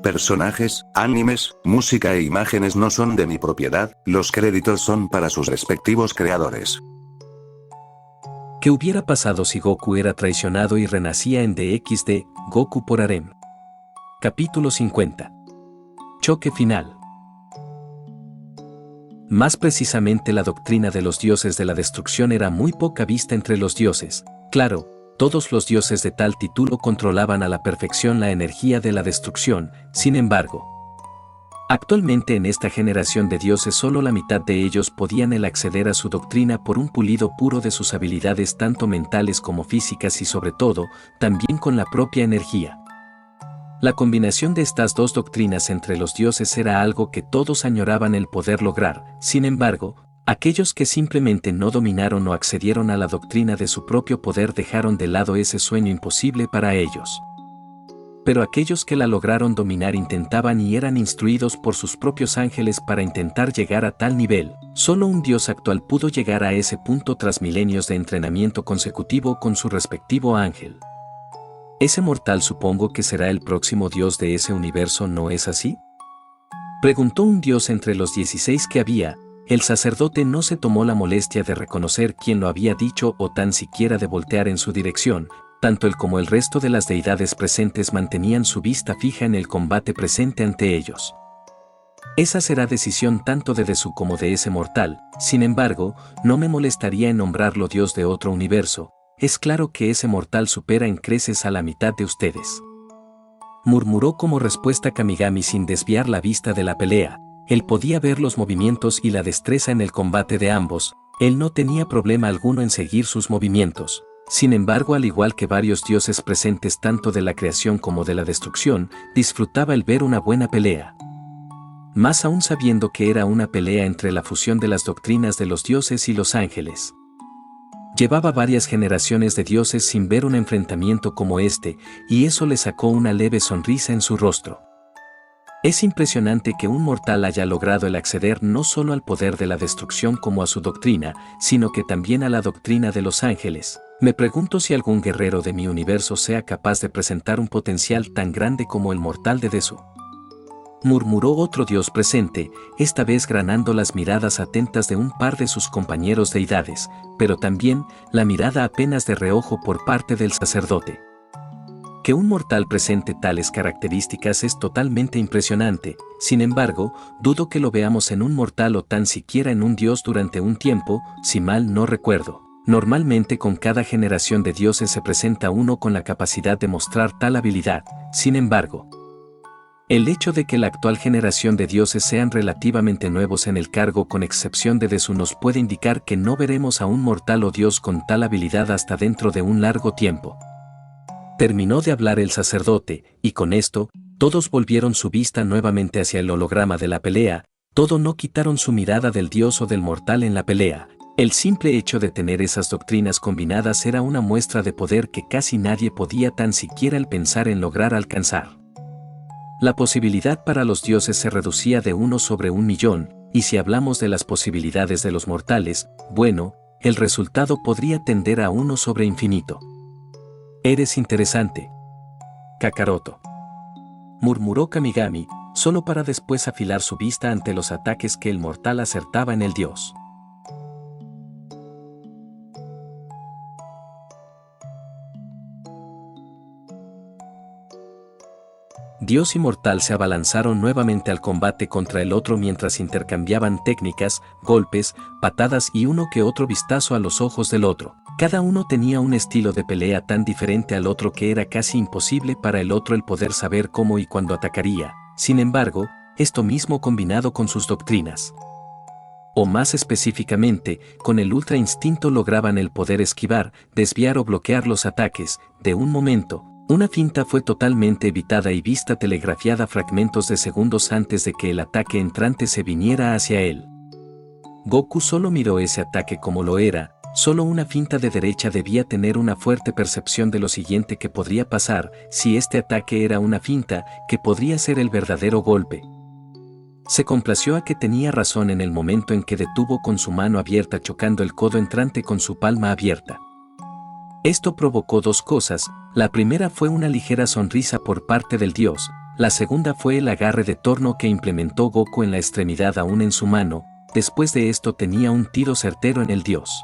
Personajes, animes, música e imágenes no son de mi propiedad, los créditos son para sus respectivos creadores. ¿Qué hubiera pasado si Goku era traicionado y renacía en DXD, Goku por Harem? Capítulo 50. Choque final. Más precisamente, la doctrina de los dioses de la destrucción era muy poca vista entre los dioses. Claro, todos los dioses de tal título controlaban a la perfección la energía de la destrucción. Sin embargo, actualmente en esta generación de dioses solo la mitad de ellos podían acceder a su doctrina por un pulido puro de sus habilidades tanto mentales como físicas y sobre todo, también con la propia energía. La combinación de estas dos doctrinas entre los dioses era algo que todos añoraban el poder lograr. Sin embargo, aquellos que simplemente no dominaron o accedieron a la doctrina de su propio poder dejaron de lado ese sueño imposible para ellos. Pero aquellos que la lograron dominar intentaban y eran instruidos por sus propios ángeles para intentar llegar a tal nivel. Solo un dios actual pudo llegar a ese punto tras milenios de entrenamiento consecutivo con su respectivo ángel. Ese mortal supongo que será el próximo dios de ese universo, ¿no es así? Preguntó un dios entre los 16 que había. El sacerdote no se tomó la molestia de reconocer quién lo había dicho o tan siquiera de voltear en su dirección. Tanto él como el resto de las deidades presentes mantenían su vista fija en el combate presente ante ellos. Esa será decisión tanto de Desu como de ese mortal. Sin embargo, no me molestaría en nombrarlo dios de otro universo. Es claro que ese mortal supera en creces a la mitad de ustedes. Murmuró como respuesta Kamigami sin desviar la vista de la pelea. Él podía ver los movimientos y la destreza en el combate de ambos. Él no tenía problema alguno en seguir sus movimientos. Sin embargo, al igual que varios dioses presentes tanto de la creación como de la destrucción, disfrutaba el ver una buena pelea. Más aún sabiendo que era una pelea entre la fusión de las doctrinas de los dioses y los ángeles. Llevaba varias generaciones de dioses sin ver un enfrentamiento como este, y eso le sacó una leve sonrisa en su rostro. Es impresionante que un mortal haya logrado el acceder no solo al poder de la destrucción como a su doctrina, sino que también a la doctrina de los ángeles. Me pregunto si algún guerrero de mi universo sea capaz de presentar un potencial tan grande como el mortal de Desu. Murmuró otro dios presente, esta vez granando las miradas atentas de un par de sus compañeros deidades, pero también la mirada apenas de reojo por parte del sacerdote. Que un mortal presente tales características es totalmente impresionante. Sin embargo, dudo que lo veamos en un mortal o tan siquiera en un dios durante un tiempo, si mal no recuerdo. Normalmente con cada generación de dioses se presenta uno con la capacidad de mostrar tal habilidad. Sin embargo, el hecho de que la actual generación de dioses sean relativamente nuevos en el cargo con excepción de Desu nos puede indicar que no veremos a un mortal o dios con tal habilidad hasta dentro de un largo tiempo. Terminó de hablar el sacerdote, y con esto, todos volvieron su vista nuevamente hacia el holograma de la pelea. Todos no quitaron su mirada del dios o del mortal en la pelea. El simple hecho de tener esas doctrinas combinadas era una muestra de poder que casi nadie podía tan siquiera el pensar en lograr alcanzar. La posibilidad para los dioses se reducía de 1 sobre 1.000.000, y si hablamos de las posibilidades de los mortales, bueno, el resultado podría tender a 1 sobre infinito. Eres interesante, Kakaroto. Murmuró Kamigami, solo para después afilar su vista ante los ataques que el mortal acertaba en el dios. Dios y mortal se abalanzaron nuevamente al combate contra el otro mientras intercambiaban técnicas, golpes, patadas y uno que otro vistazo a los ojos del otro. Cada uno tenía un estilo de pelea tan diferente al otro que era casi imposible para el otro el poder saber cómo y cuándo atacaría. Sin embargo, esto mismo combinado con sus doctrinas, o más específicamente, con el ultra instinto lograban el poder esquivar, desviar o bloquear los ataques. De un momento, una finta fue totalmente evitada y vista telegrafiada fragmentos de segundos antes de que el ataque entrante se viniera hacia él. Goku solo miró ese ataque como lo era. Solo una finta de derecha debía tener una fuerte percepción de lo siguiente que podría pasar. Si este ataque era una finta, que podría ser el verdadero golpe. Se complació a que tenía razón en el momento en que detuvo con su mano abierta chocando el codo entrante con su palma abierta. Esto provocó dos cosas. La primera fue una ligera sonrisa por parte del dios. La segunda fue el agarre de torno que implementó Goku en la extremidad aún en su mano. Después de esto tenía un tiro certero en el dios.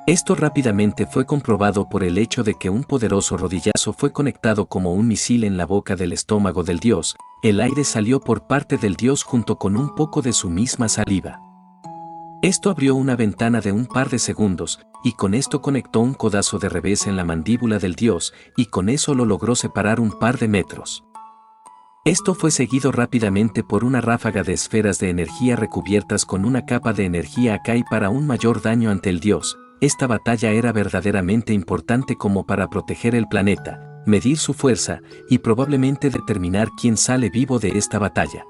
Esto rápidamente fue comprobado por el hecho de que un poderoso rodillazo fue conectado como un misil en la boca del estómago del dios. El aire salió por parte del dios junto con un poco de su misma saliva. Esto abrió una ventana de un par de segundos, y con esto conectó un codazo de revés en la mandíbula del dios, y con eso lo logró separar un par de metros. Esto fue seguido rápidamente por una ráfaga de esferas de energía recubiertas con una capa de energía Akai para un mayor daño ante el dios. Esta batalla era verdaderamente importante como para proteger el planeta, medir su fuerza y probablemente determinar quién sale vivo de esta batalla.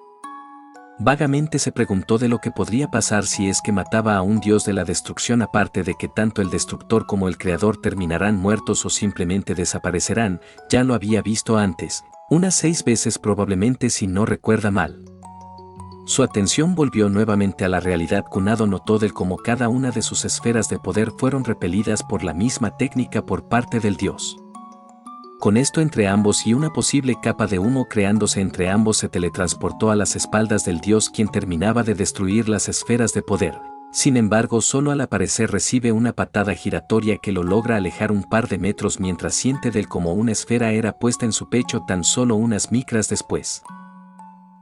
Vagamente se preguntó de lo que podría pasar si es que mataba a un dios de la destrucción, aparte de que tanto el destructor como el creador terminarán muertos o simplemente desaparecerán. Ya lo había visto antes, unas 6 veces probablemente si no recuerda mal. Su atención volvió nuevamente a la realidad. Kunado notó del cómo cada una de sus esferas de poder fueron repelidas por la misma técnica por parte del dios. Con esto entre ambos y una posible capa de humo creándose entre ambos, se teletransportó a las espaldas del dios, quien terminaba de destruir las esferas de poder. Sin embargo, solo al aparecer recibe una patada giratoria que lo logra alejar un par de metros mientras siente del cómo una esfera era puesta en su pecho tan solo unas micras después.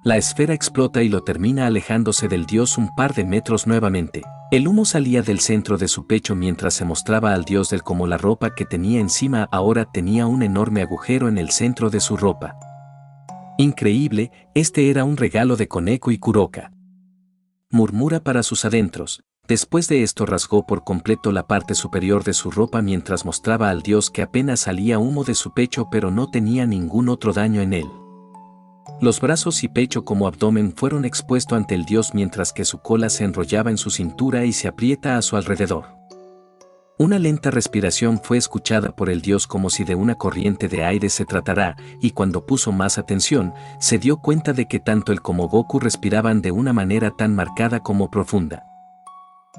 La esfera explota y lo termina alejándose del dios un par de metros nuevamente. El humo salía del centro de su pecho mientras se mostraba al dios del cómo la ropa que tenía encima ahora tenía un enorme agujero en el centro de su ropa. Increíble, este era un regalo de Koneko y Kuroka, murmura para sus adentros. Después de esto rasgó por completo la parte superior de su ropa mientras mostraba al dios que apenas salía humo de su pecho pero no tenía ningún otro daño en él. Los brazos y pecho como abdomen fueron expuestos ante el dios mientras que su cola se enrollaba en su cintura y se aprieta a su alrededor. Una lenta respiración fue escuchada por el dios como si de una corriente de aire se tratara, y cuando puso más atención, se dio cuenta de que tanto él como Goku respiraban de una manera tan marcada como profunda.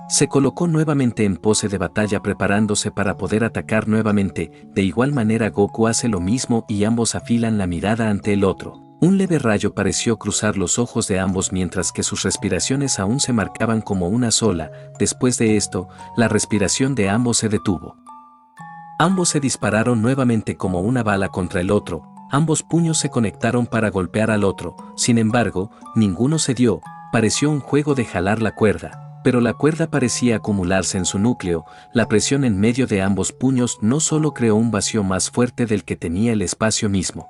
Se colocó nuevamente en pose de batalla preparándose para poder atacar nuevamente. De igual manera Goku hace lo mismo y ambos afilan la mirada ante el otro. Un leve rayo pareció cruzar los ojos de ambos mientras que sus respiraciones aún se marcaban como una sola. Después de esto, la respiración de ambos se detuvo. Ambos se dispararon nuevamente como una bala contra el otro. Ambos puños se conectaron para golpear al otro. Sin embargo, ninguno se dio. Pareció un juego de jalar la cuerda, pero la cuerda parecía acumularse en su núcleo. La presión en medio de ambos puños no solo creó un vacío más fuerte del que tenía el espacio mismo.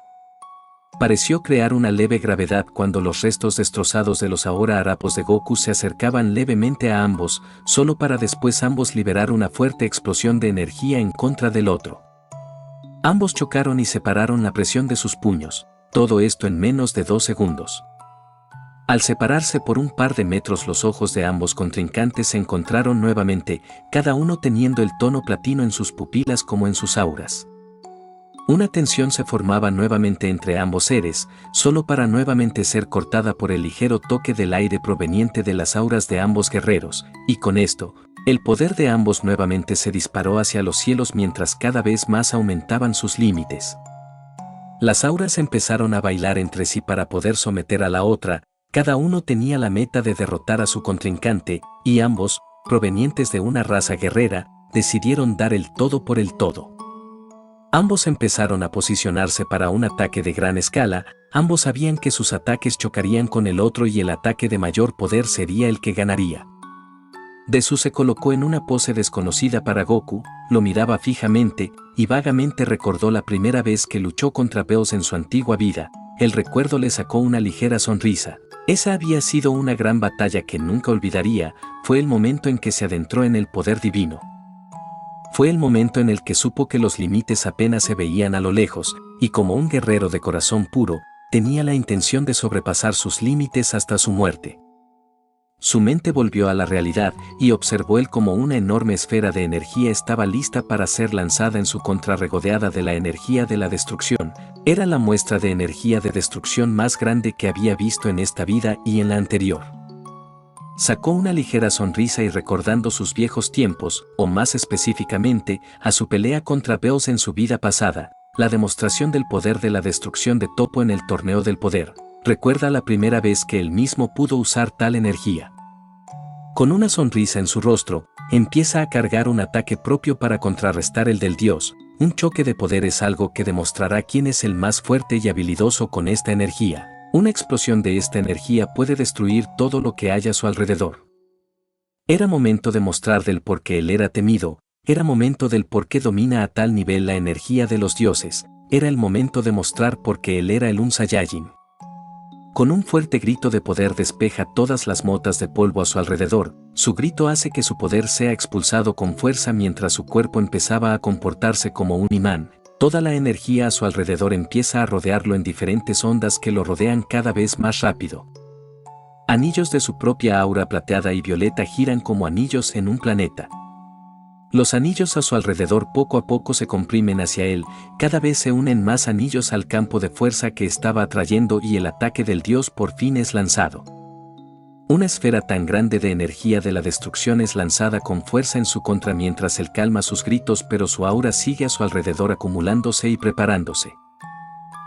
Pareció crear una leve gravedad cuando los restos destrozados de los ahora harapos de Goku se acercaban levemente a ambos, solo para después ambos liberar una fuerte explosión de energía en contra del otro. Ambos chocaron y separaron la presión de sus puños, todo esto en menos de 2 segundos. Al separarse por un par de metros, los ojos de ambos contrincantes se encontraron nuevamente, cada uno teniendo el tono platino en sus pupilas como en sus auras. Una tensión se formaba nuevamente entre ambos seres, solo para nuevamente ser cortada por el ligero toque del aire proveniente de las auras de ambos guerreros, y con esto, el poder de ambos nuevamente se disparó hacia los cielos mientras cada vez más aumentaban sus límites. Las auras empezaron a bailar entre sí para poder someter a la otra, cada uno tenía la meta de derrotar a su contrincante, y ambos, provenientes de una raza guerrera, decidieron dar el todo por el todo. Ambos empezaron a posicionarse para un ataque de gran escala. Ambos sabían que sus ataques chocarían con el otro y el ataque de mayor poder sería el que ganaría. Desu se colocó en una pose desconocida para Goku, lo miraba fijamente, y vagamente recordó la primera vez que luchó contra Beos en su antigua vida. El recuerdo le sacó una ligera sonrisa. Esa había sido una gran batalla que nunca olvidaría. Fue el momento en que se adentró en el poder divino. Fue el momento en el que supo que los límites apenas se veían a lo lejos, y como un guerrero de corazón puro, tenía la intención de sobrepasar sus límites hasta su muerte. Su mente volvió a la realidad y observó él como una enorme esfera de energía estaba lista para ser lanzada en su contra, regodeada de la energía de la destrucción. Era la muestra de energía de destrucción más grande que había visto en esta vida y en la anterior. Sacó una ligera sonrisa y recordando sus viejos tiempos, o más específicamente, a su pelea contra Beos en su vida pasada, la demostración del poder de la destrucción de Toppo en el torneo del poder. Recuerda la primera vez que él mismo pudo usar tal energía. Con una sonrisa en su rostro, empieza a cargar un ataque propio para contrarrestar el del dios. Un choque de poder es algo que demostrará quién es el más fuerte y habilidoso con esta energía. Una explosión de esta energía puede destruir todo lo que haya a su alrededor. Era momento de mostrar del por qué él era temido, era momento del por qué domina a tal nivel la energía de los dioses, era el momento de mostrar por qué él era el Un Saiyajin. Con un fuerte grito de poder despeja todas las motas de polvo a su alrededor, su grito hace que su poder sea expulsado con fuerza mientras su cuerpo empezaba a comportarse como un imán. Toda la energía a su alrededor empieza a rodearlo en diferentes ondas que lo rodean cada vez más rápido. Anillos de su propia aura plateada y violeta giran como anillos en un planeta. Los anillos a su alrededor poco a poco se comprimen hacia él, cada vez se unen más anillos al campo de fuerza que estaba atrayendo y el ataque del dios por fin es lanzado. Una esfera tan grande de energía de la destrucción es lanzada con fuerza en su contra mientras él calma sus gritos, pero su aura sigue a su alrededor acumulándose y preparándose.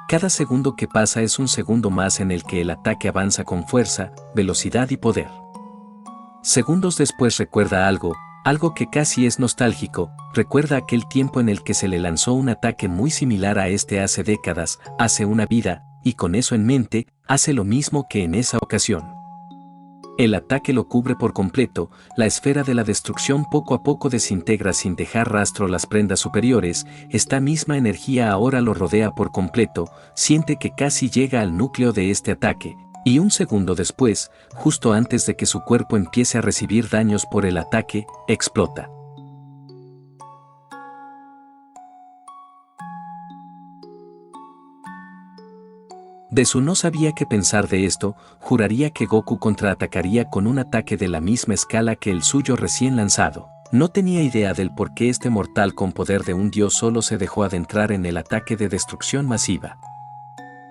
Cada segundo que pasa es un segundo más en el que el ataque avanza con fuerza, velocidad y poder. Segundos después recuerda algo que casi es nostálgico, recuerda aquel tiempo en el que se le lanzó un ataque muy similar a este hace décadas, hace una vida, y con eso en mente, hace lo mismo que en esa ocasión. El ataque lo cubre por completo, la esfera de la destrucción poco a poco desintegra sin dejar rastro las prendas superiores, esta misma energía ahora lo rodea por completo, siente que casi llega al núcleo de este ataque, y un segundo después, justo antes de que su cuerpo empiece a recibir daños por el ataque, explota. Desu no sabía qué pensar de esto, juraría que Goku contraatacaría con un ataque de la misma escala que el suyo recién lanzado. No tenía idea del por qué este mortal con poder de un dios solo se dejó adentrar en el ataque de destrucción masiva.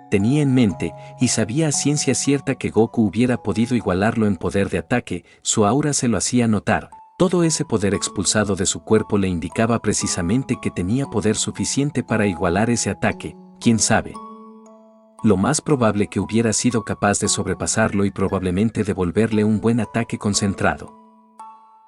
Tenía en mente, y sabía a ciencia cierta que Goku hubiera podido igualarlo en poder de ataque, su aura se lo hacía notar. Todo ese poder expulsado de su cuerpo le indicaba precisamente que tenía poder suficiente para igualar ese ataque, quién sabe. Lo más probable que hubiera sido capaz de sobrepasarlo y probablemente devolverle un buen ataque concentrado.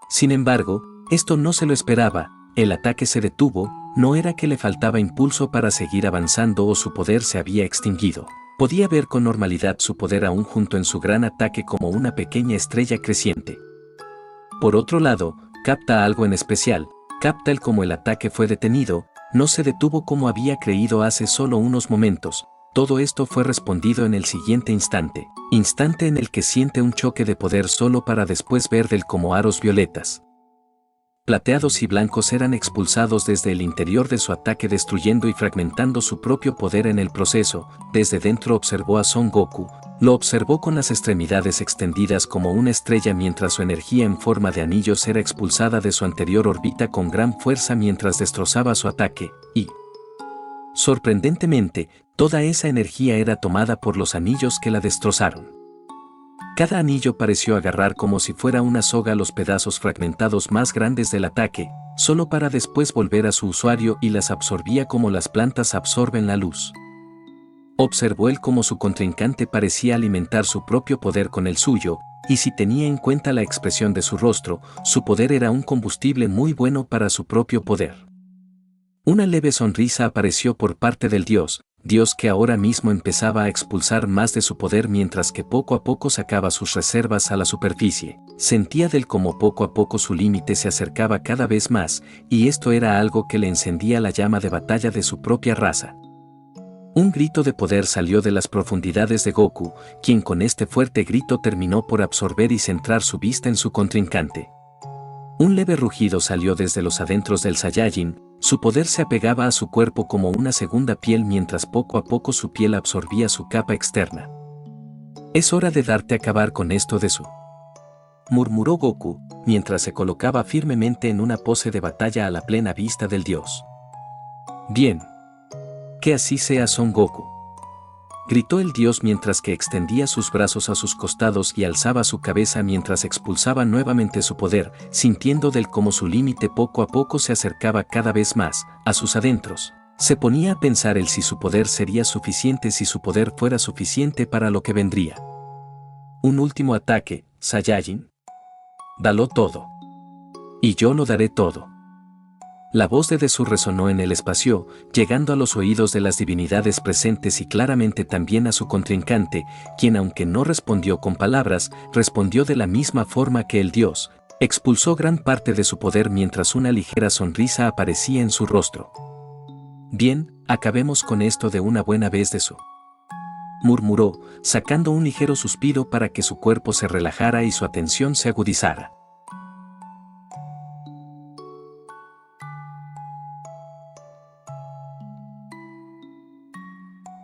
Sin embargo, esto no se lo esperaba, el ataque se detuvo, no era que le faltaba impulso para seguir avanzando o su poder se había extinguido. Podía ver con normalidad su poder aún junto en su gran ataque como una pequeña estrella creciente. Por otro lado, capta algo en especial, capta el cómo el ataque fue detenido, no se detuvo como había creído hace solo unos momentos. Todo esto fue respondido en el siguiente instante en el que siente un choque de poder solo para después ver del como aros violetas, plateados y blancos eran expulsados desde el interior de su ataque destruyendo y fragmentando su propio poder en el proceso. Desde dentro observó a Son Goku, lo observó con las extremidades extendidas como una estrella mientras su energía en forma de anillos era expulsada de su anterior órbita con gran fuerza mientras destrozaba su ataque, y sorprendentemente, toda esa energía era tomada por los anillos que la destrozaron. Cada anillo pareció agarrar como si fuera una soga los pedazos fragmentados más grandes del ataque, solo para después volver a su usuario y las absorbía como las plantas absorben la luz. Observó él cómo su contrincante parecía alimentar su propio poder con el suyo, y si tenía en cuenta la expresión de su rostro, su poder era un combustible muy bueno para su propio poder. Una leve sonrisa apareció por parte del dios que ahora mismo empezaba a expulsar más de su poder mientras que poco a poco sacaba sus reservas a la superficie. Sentía del cómo poco a poco su límite se acercaba cada vez más, y esto era algo que le encendía la llama de batalla de su propia raza. Un grito de poder salió de las profundidades de Goku, quien con este fuerte grito terminó por absorber y centrar su vista en su contrincante. Un leve rugido salió desde los adentros del Saiyajin, su poder se apegaba a su cuerpo como una segunda piel mientras poco a poco su piel absorbía su capa externa. «Es hora de darte a acabar con esto de su», murmuró Goku, mientras se colocaba firmemente en una pose de batalla a la plena vista del dios. «Bien. Que así sea, Son Goku», gritó el dios mientras que extendía sus brazos a sus costados y alzaba su cabeza mientras expulsaba nuevamente su poder, sintiendo del cómo su límite poco a poco se acercaba cada vez más a sus adentros. Se ponía a pensar el si su poder sería suficiente, si su poder fuera suficiente para lo que vendría. Un último ataque, Saiyajin. Dalo todo. Y yo lo daré todo. La voz de Desu resonó en el espacio, llegando a los oídos de las divinidades presentes y claramente también a su contrincante, quien aunque no respondió con palabras, respondió de la misma forma que el dios, expulsó gran parte de su poder mientras una ligera sonrisa aparecía en su rostro. Bien, acabemos con esto de una buena vez, Desu, murmuró, sacando un ligero suspiro para que su cuerpo se relajara y su atención se agudizara.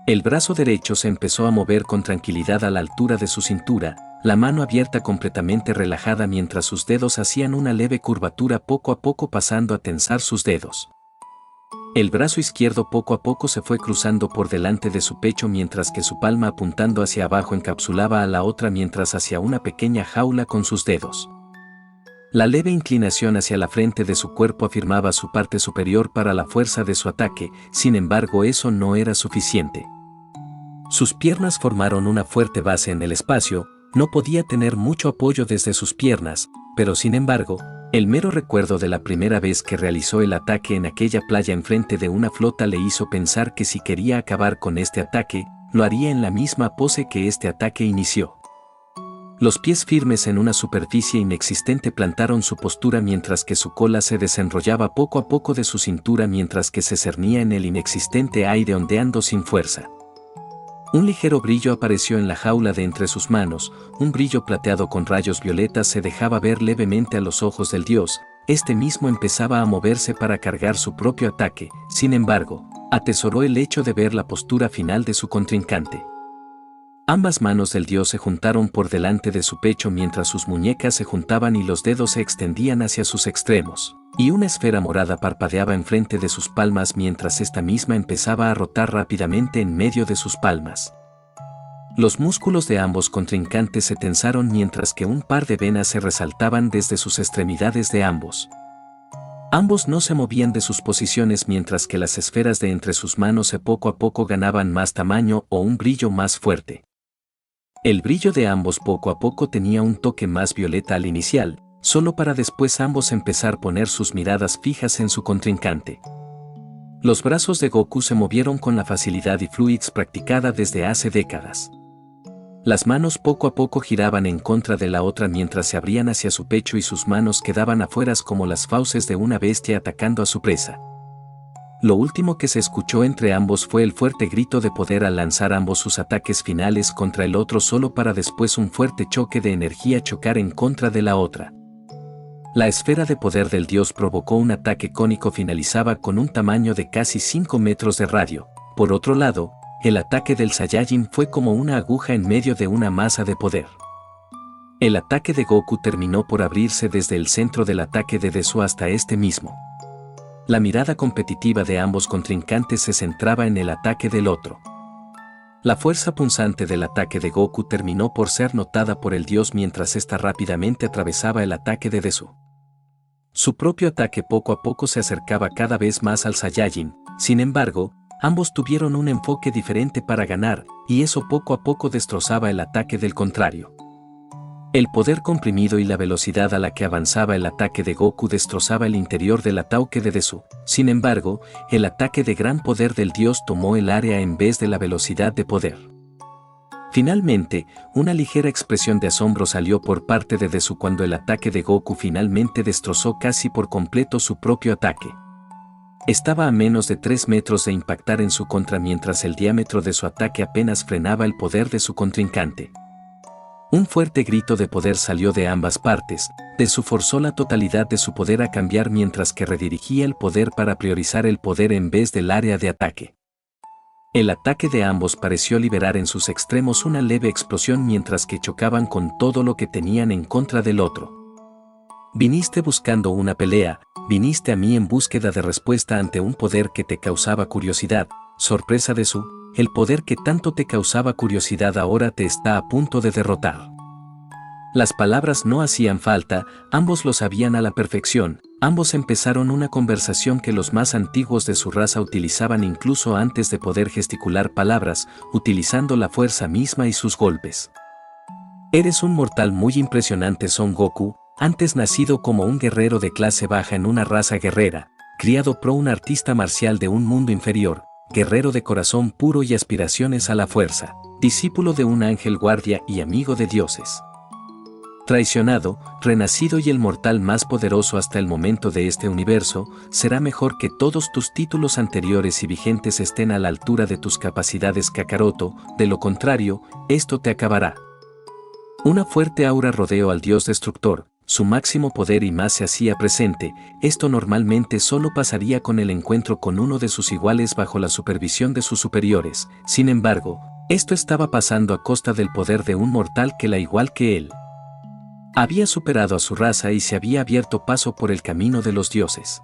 El brazo derecho se empezó a mover con tranquilidad a la altura de su cintura, la mano abierta completamente relajada mientras sus dedos hacían una leve curvatura poco a poco pasando a tensar sus dedos. El brazo izquierdo poco a poco se fue cruzando por delante de su pecho mientras que su palma apuntando hacia abajo encapsulaba a la otra mientras hacía una pequeña jaula con sus dedos. La leve inclinación hacia la frente de su cuerpo afirmaba su parte superior para la fuerza de su ataque, sin embargo eso no era suficiente. Sus piernas formaron una fuerte base en el espacio, no podía tener mucho apoyo desde sus piernas, pero sin embargo, el mero recuerdo de la primera vez que realizó el ataque en aquella playa enfrente de una flota le hizo pensar que si quería acabar con este ataque, lo haría en la misma pose que este ataque inició. Los pies firmes en una superficie inexistente plantaron su postura mientras que su cola se desenrollaba poco a poco de su cintura mientras que se cernía en el inexistente aire ondeando sin fuerza. Un ligero brillo apareció en la jaula de entre sus manos, un brillo plateado con rayos violetas se dejaba ver levemente a los ojos del dios, este mismo empezaba a moverse para cargar su propio ataque, sin embargo, atesoró el hecho de ver la postura final de su contrincante. Ambas manos del dios se juntaron por delante de su pecho mientras sus muñecas se juntaban y los dedos se extendían hacia sus extremos, y una esfera morada parpadeaba enfrente de sus palmas mientras esta misma empezaba a rotar rápidamente en medio de sus palmas. Los músculos de ambos contrincantes se tensaron mientras que un par de venas se resaltaban desde sus extremidades de ambos. Ambos no se movían de sus posiciones mientras que las esferas de entre sus manos poco a poco ganaban más tamaño o un brillo más fuerte. El brillo de ambos poco a poco tenía un toque más violeta al inicial, solo para después ambos empezar a poner sus miradas fijas en su contrincante. Los brazos de Goku se movieron con la facilidad y fluidez practicada desde hace décadas. Las manos poco a poco giraban en contra de la otra mientras se abrían hacia su pecho y sus manos quedaban afuera como las fauces de una bestia atacando a su presa. Lo último que se escuchó entre ambos fue el fuerte grito de poder al lanzar ambos sus ataques finales contra el otro solo para después un fuerte choque de energía chocar en contra de la otra. La esfera de poder del dios provocó un ataque cónico finalizaba con un tamaño de casi 5 metros de radio. Por otro lado, el ataque del Saiyajin fue como una aguja en medio de una masa de poder. El ataque de Goku terminó por abrirse desde el centro del ataque de Desu hasta este mismo. La mirada competitiva de ambos contrincantes se centraba en el ataque del otro. La fuerza punzante del ataque de Goku terminó por ser notada por el dios mientras ésta rápidamente atravesaba el ataque de Desu. Su propio ataque poco a poco se acercaba cada vez más al Saiyajin, sin embargo, ambos tuvieron un enfoque diferente para ganar, y eso poco a poco destrozaba el ataque del contrario. El poder comprimido y la velocidad a la que avanzaba el ataque de Goku destrozaba el interior del ataque de Desu. Sin embargo, el ataque de gran poder del dios tomó el área en vez de la velocidad de poder. Finalmente, una ligera expresión de asombro salió por parte de Desu cuando el ataque de Goku finalmente destrozó casi por completo su propio ataque. Estaba a menos de 3 metros de impactar en su contra mientras el diámetro de su ataque apenas frenaba el poder de su contrincante. Un fuerte grito de poder salió de ambas partes, Desu forzó la totalidad de su poder a cambiar mientras que redirigía el poder para priorizar el poder en vez del área de ataque. El ataque de ambos pareció liberar en sus extremos una leve explosión mientras que chocaban con todo lo que tenían en contra del otro. Viniste buscando una pelea, viniste a mí en búsqueda de respuesta ante un poder que te causaba curiosidad, sorpresa Desu. El poder que tanto te causaba curiosidad ahora te está a punto de derrotar. Las palabras no hacían falta, ambos lo sabían a la perfección, ambos empezaron una conversación que los más antiguos de su raza utilizaban incluso antes de poder gesticular palabras, utilizando la fuerza misma y sus golpes. Eres un mortal muy impresionante, Son Goku, antes nacido como un guerrero de clase baja en una raza guerrera, criado por un artista marcial de un mundo inferior, guerrero de corazón puro y aspiraciones a la fuerza, discípulo de un ángel guardia y amigo de dioses. Traicionado, renacido y el mortal más poderoso hasta el momento de este universo, será mejor que todos tus títulos anteriores y vigentes estén a la altura de tus capacidades, Kakaroto, de lo contrario, esto te acabará. Una fuerte aura rodeó al dios destructor, su máximo poder y más se hacía presente. Esto normalmente solo pasaría con el encuentro con uno de sus iguales bajo la supervisión de sus superiores. Sin embargo, esto estaba pasando a costa del poder de un mortal que la igual que él había superado a su raza y se había abierto paso por el camino de los dioses.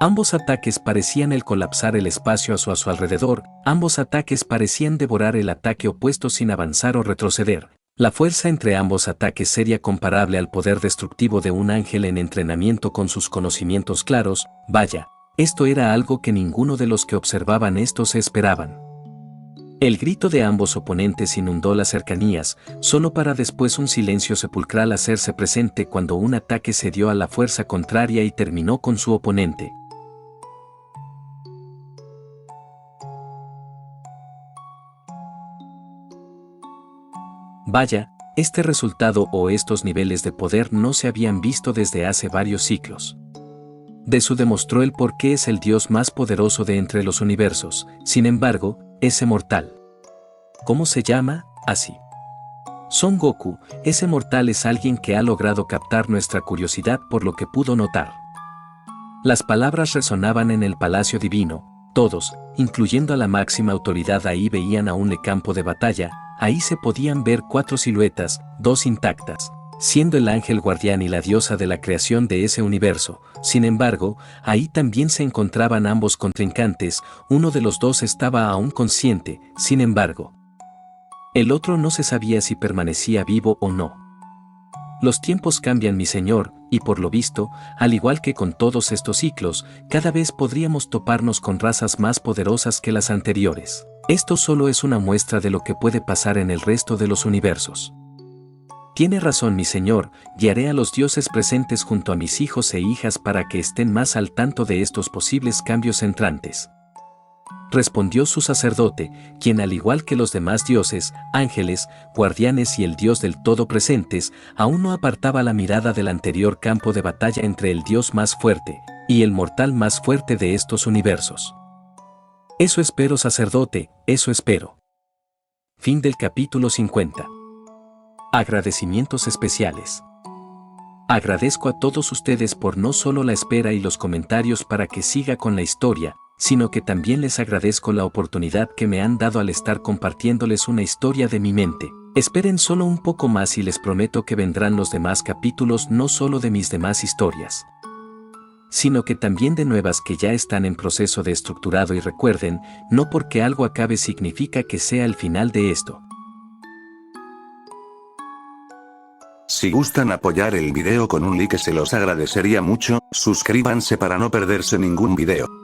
Ambos ataques parecían el colapsar el espacio a su alrededor, ambos ataques parecían devorar el ataque opuesto sin avanzar o retroceder. La fuerza entre ambos ataques sería comparable al poder destructivo de un ángel en entrenamiento con sus conocimientos claros. Vaya, esto era algo que ninguno de los que observaban esto se esperaban. El grito de ambos oponentes inundó las cercanías, solo para después un silencio sepulcral hacerse presente cuando un ataque se dio a la fuerza contraria y terminó con su oponente. Vaya, este resultado o estos niveles de poder no se habían visto desde hace varios ciclos. Desu demostró el por qué es el dios más poderoso de entre los universos. Sin embargo, ese mortal. ¿Cómo se llama? Así. Son Goku, ese mortal es alguien que ha logrado captar nuestra curiosidad por lo que pudo notar. Las palabras resonaban en el palacio divino, todos, incluyendo a la máxima autoridad, ahí veían aún el campo de batalla, ahí se podían ver 4 siluetas, 2 intactas, siendo el ángel guardián y la diosa de la creación de ese universo. Sin embargo, ahí también se encontraban ambos contrincantes, uno de los dos estaba aún consciente, sin embargo, el otro no se sabía si permanecía vivo o no. Los tiempos cambian, mi señor, y por lo visto, al igual que con todos estos ciclos, cada vez podríamos toparnos con razas más poderosas que las anteriores. Esto solo es una muestra de lo que puede pasar en el resto de los universos. Tiene razón, mi señor, guiaré a los dioses presentes junto a mis hijos e hijas para que estén más al tanto de estos posibles cambios entrantes. Respondió su sacerdote, quien al igual que los demás dioses, ángeles, guardianes y el dios del todo presentes, aún no apartaba la mirada del anterior campo de batalla entre el dios más fuerte y el mortal más fuerte de estos universos. Eso espero, sacerdote, eso espero. Fin del capítulo 50. Agradecimientos especiales. Agradezco a todos ustedes por no solo la espera y los comentarios para que siga con la historia, sino que también les agradezco la oportunidad que me han dado al estar compartiéndoles una historia de mi mente. Esperen solo un poco más y les prometo que vendrán los demás capítulos, no solo de mis demás historias, sino que también de nuevas que ya están en proceso de estructurado. Y recuerden, no porque algo acabe significa que sea el final de esto. Si gustan apoyar el video con un like se los agradecería mucho, suscríbanse para no perderse ningún video.